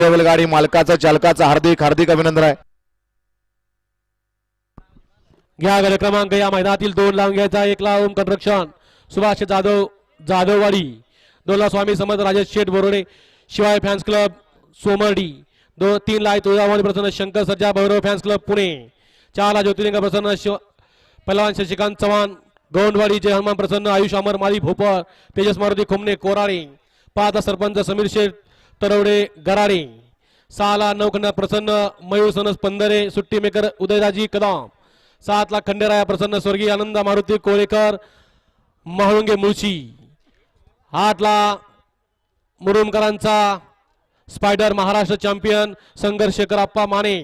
गाडी मालकाचं चालकाचं हार्दिक हार्दिक अभिनंदन आहे. घ्या गड क्रमांक या मैदानातील 2 लावून घ्यायचा. 1 ला ओम कन्स्ट्रक्शन सुभाष जाधव जाधववाडी, 2 ला स्वामी समर्थ राजेश शेठ बोरोडे शिवाय फॅन्स क्लब सोमर्डी, 3 ला तुळजाभवानी प्रसन्न शंकर सज्जा भैरव फॅन्स क्लब पुणे, 4 ला ज्योतिर्लिंग प्रसन्न पहलवान शशिकांत चव्हाण गौंडवाडी, जय हनुमान प्रसन्न आयुष अमर माली भोपर तेजस मारुती खोमणे कोराळे, 5 ला सरपंच समीर शेठ तरवडे गराडे, 6 ला नौकन्या प्रसन्न मयूर सनस पंधरे सुट्टी मेकर उदयदाजी कदम, 7 ला खंडेराया प्रसन्न स्वर्गीय आनंद मारुती कोळेकर महाळुंगे मुळशी, 8 ला मुरुमकरांचा स्पायडर महाराष्ट्र चॅम्पियन संघर्ष शेखर आप्पा माने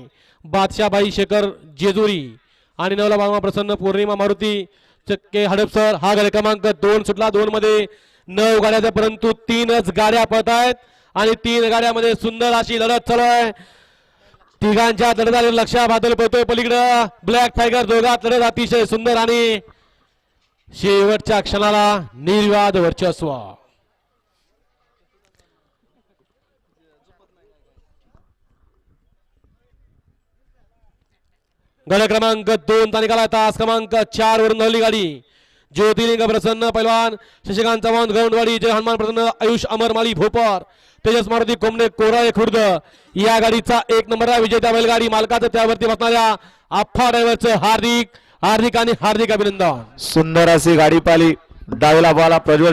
बादशाहबाई शेखर जेजुरी, आणि 9 ला बाबा प्रसन्न पौर्णिमा मारुती चक्के हडपसर. हा गाडी क्रमांक 2 सुटला. 2 मध्ये 9 गाड्या परंतु 3च गाड्या पळत आहेत आणि 3 गाड्यामध्ये सुंदर अशी लढत चालू आहे. तिघांच्या लढत लक्षा बादल पळतोय पलीकडं ब्लॅक टायगर. दोघात लढत अतिशय सुंदर आणि शेवटच्या क्षणाला निर्विवाद वर्चस्व. गाडी क्रमांक 2 तानिकाला तास क्रमांक 4 वरून धावली गाडी. ज्योतिर्लिंग प्रसन्न पैलवान शशिकांत चव्हाण गौंडवाडी, जय हनुमान प्रसन्न आयुष अमर माली भोपर तेजस मारुती कोमणे कोराळे खुर्द. या गाडीचा 1 नंबरला विजेता बैलगाडी मालकाचं त्यावरती बसणाऱ्या आप्पा ड्रायव्हरचं हार्दिक हार्दिक आणि हार्दिक अभिनंदन. सुंदर अशी गाडी पाहिली. डावीला बाला प्रज्वल